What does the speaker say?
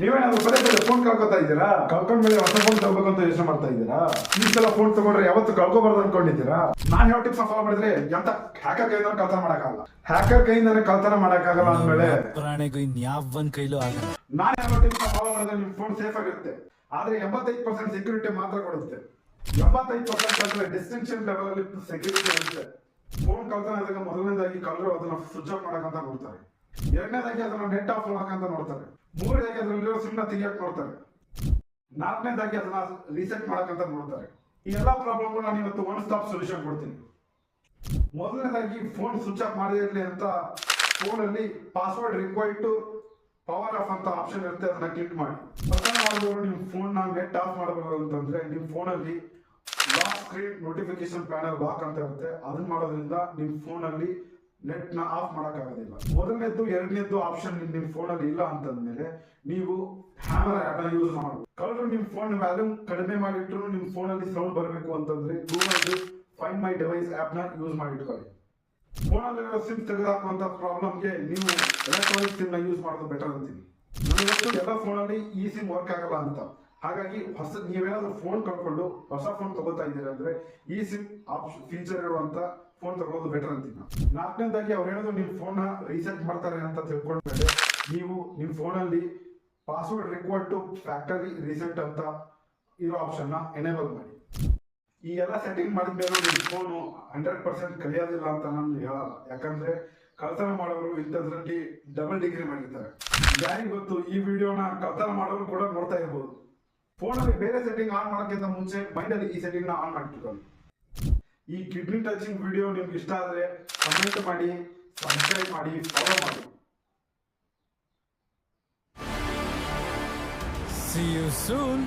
ನೀವೇನಾದ್ರು ಪದೇ ಪದೇ ಫೋನ್ ಕಳ್ಕೊತಾ ಇದ್ದೀರಾ? ಕಳ್ಕೊಂಡ್ಮೇಲೆ ಹೊಸ ಫೋನ್ ತಗೋಬೇಕು ಅಂತ ಯೋಚನೆ ಮಾಡ್ತಾ ಇದ್ದೀರಾ? ಈ ಸಲ ಫೋನ್ ತಗೊಂಡ್ರೆ ಯಾವತ್ತು ಕಳ್ಕೊಬಾರ್ದು ಅನ್ಕೊಂಡಿದ್ದೀರಾ? ನಾನು ಯಾವ ಟಿಪ್ಸ್ ಫಾಲೋ ಮಾಡಿದ್ರೆ ಎಂತ ಹ್ಯಾಕರ್ ಕೈಯಿಂದ ಕಳ್ತನ ಮಾಡಕ್ಕಾಗಲ್ಲ. ಹ್ಯಾಕರ್ ಕೈಯಿಂದಾನೆ ಕಳ್ತನ ಮಾಡಕ್ಕಾಗಲ್ಲ ಅಂದ್ಮೇಲೆ ಪ್ರಾಣಿಗೂ ಇನ್ಯಾವನ್ ಕೈಲೂ ಆಗಲ್ಲ. ನಾನು ಯಾವ ಟಿಪ್ಸ್ ಫಾಲೋ ಮಾಡಿದ್ರೆ ನಿಮ್ ಫೋನ್ ಸೇಫ್ ಆಗಿರುತ್ತೆ. ಆದ್ರೆ 85% ಸೆಕ್ಯೂರಿಟಿ ಮಾತ್ರ ಕೊಡುತ್ತೆ. 75% ಡಿಸ್ಟಿಂಕ್ಷನ್ ಲೆವೆಲ್ ಅಲ್ಲಿ ಸೆಕ್ಯೂರಿಟಿ ಇರುತ್ತೆ. ಫೋನ್ ಕಳ್ತನ ಆದಾಗ ಮೊದಲನೇದಾಗಿ ಕಳ್ಳರು ಅದನ್ನ ಸ್ವಿಚ್ ಆಫ್ ಮಾಡಕಂತ ನೋಡ್ತಾರೆ. ಎರಡನೇದಾಗಿ ಅದನ್ನ ನೆಟ್ ಆಫ್ ಮಾಡಕಂತ ನೋಡ್ತಾರೆ. ಮೂರನೇದಾಗಿ ಅದ್ರಲ್ಲಿರೋ ಸಿಮ್ ತೆಗಿಯಕ್ ನೋಡ್ತಾರೆ. ನಾಲ್ಕನೇದಾಗಿ ಅದನ್ನ ರೀಸೆಟ್ ಮಾಡಕಂತ ನೋಡ್ತಾರೆ. ಈ ಎಲ್ಲಾ ಪ್ರಾಬ್ಲಮ್ ನಾನು ಇವತ್ತು ಒನ್ ಸ್ಟಾಪ್ ಸೊಲ್ಯೂಷನ್ ಕೊಡ್ತೀನಿ. ಮೊದಲನೇದಾಗಿ ಫೋನ್ ಸ್ವಿಚ್ ಆಫ್ ಮಾಡಿರಲಿ ಅಂತ ಫೋನ್ ಅಲ್ಲಿ password required to power off ಅಂತ ಆಪ್ಷನ್ ಇರುತ್ತೆ, ಅದನ್ನ ಕ್ಲಿಕ್ ಮಾಡಿ. ಕಳ್ತನ ಮಾಡಿದವರು ನಿಮ್ಮ ಫೋನ್ ನೆಟ್ ಆಫ್ ಮಾಡಬಹುದು ಅಂತಂದ್ರೆ ನಿಮ್ಮ ಫೋನ್ ಅಲ್ಲಿ lock screen notification panel lock ಅಂತ ಇರುತ್ತೆ. ಅದನ್ನ ಮಾಡೋದ್ರಿಂದ ನಿಮ್ಮ ಫೋನ್ ಅಲ್ಲಿ ನೆಟ್ ನ ಆಫ್ ಮಾಡಕ್ಕಾಗೋದಿಲ್ಲ. ಮೊದಲನೇದ್ದು ಎರಡನೇದ್ದು ಆಪ್ಷನ್ ನಿಮ್ಮ ಫೋನ್ ಅಲ್ಲಿ ಇಲ್ಲ ಅಂತಂದ್ಮೇಲೆ ನೀವು ಹ್ಯಾಮರ್ ಆಪ್ ನ ಯೂಸ್ ಮಾಡಬಹುದು. ಕಳೆದ್ರು ನಿಮ್ಮ ಫೋನ್ ವ್ಯಾಲ್ಯೂಮ್ ಕಡಿಮೆ ಮಾಡಿಟ್ರು ನಿಮ್ಮ ಫೋನ್ ಅಲ್ಲಿ ಸೌಂಡ್ ಬರಬೇಕು ಅಂತಂದ್ರೆ Google find my device app ನ ಯೂಸ್ ಮಾಡಿಟ್ಕೊಳ್ಳಿ. ಫೋನ್ ಅಲ್ಲಿರೋ ಸಿಮ್ ತೆಗೆದಾಕುವಂತ ಪ್ರಾಬ್ಲಮ್ಗೆ ನೀವು ಎಲೆಕ್ಟ್ರಾನಿಕ್ ಸಿಮ್ ನ ಯೂಸ್ ಮಾಡೋದು ಬೆಟರ್ ಅಂತೀನಿ. ನನಗಂತೂ ಎಲ್ಲ ಫೋನ್ ಅಲ್ಲಿ ಈ ಸಿಮ್ ವರ್ಕ್ ಆಗಲ್ಲ ಅಂತ. ಹಾಗಾಗಿ ನೀವೇನಾದ್ರೂ ಫೋನ್ ಕಳ್ಕೊಂಡು ಹೊಸ ಫೋನ್ ತಗೋತಾ ಇದ್ದೀರಾ ಅಂದ್ರೆ ಈ ಸಿಮ್ ಆಪ್ಷನ್ ಫೀಚರ್ ಇರುವಂತ ಫೋನ್ ತಗೊಳ್ಳೋದು ಬೆಟರ್ ಅಂತೀನಿ. ನಾಲ್ಕನೇದಾಗಿ ಅವ್ರು ಹೇಳೋದು ನಿಮ್ ಫೋನ್ ನ ರೀಸೆಟ್ ಮಾಡ್ತಾರೆ ಅಂತ ತಿಳ್ಕೊಂಡ್ಮೇಲೆ ನೀವು ನಿಮ್ ಫೋನ್ ಅಲ್ಲಿ password required to factory reset ಅಂತ ಇರೋ ಆಪ್ಷನ್ ನ ಎನೇಬಲ್ ಮಾಡಿ. ಈ ಎಲ್ಲ ಸೆಟ್ಟಿಂಗ್ ಮಾಡಿದ್ಮೇಲೆ ನಿಮ್ ಫೋನು 100% ಕಲಿಯೋದಿಲ್ಲ ಅಂತ ನಾನು ಹೇಳಲ್ಲ. ಯಾಕಂದ್ರೆ ಕಳ್ತನ ಮಾಡೋರು ಇಂಥದ್ರಲ್ಲಿ ಡಬಲ್ ಡಿಗ್ರಿ ಮಾಡಿರ್ತಾರೆ. ಯಾರಿಗೆ ಗೊತ್ತು, ಈ ವಿಡಿಯೋನ ಕಳ್ತನ ಮಾಡೋರು ಕೂಡ ನೋಡ್ತಾ ಇರ್ಬೋದು. ಫೋನಲ್ಲಿ ಬೇರೆ ಸೆಟ್ಟಿಂಗ್ ಆನ್ ಮಾಡೋಕ್ಕಿಂತ ಮುಂಚೆ ಮೈಂಡಲ್ಲಿ ಈ ಸೆಟ್ಟಿಂಗ್ ನ ಆನ್ ಮಾಡಿಟ್ಕೊಳ್ಳಿ. ಈ ಕಿಡ್ನಿ ಟಚಿಂಗ್ ವಿಡಿಯೋ ನಿಮ್ಗೆ ಇಷ್ಟ ಆದ್ರೆ ಕಮೆಂಟ್ ಮಾಡಿ, ಸಬ್ಸ್ಕ್ರೈಬ್ ಮಾಡಿ, ಫಾಲೋ ಮಾಡಿ. See you soon.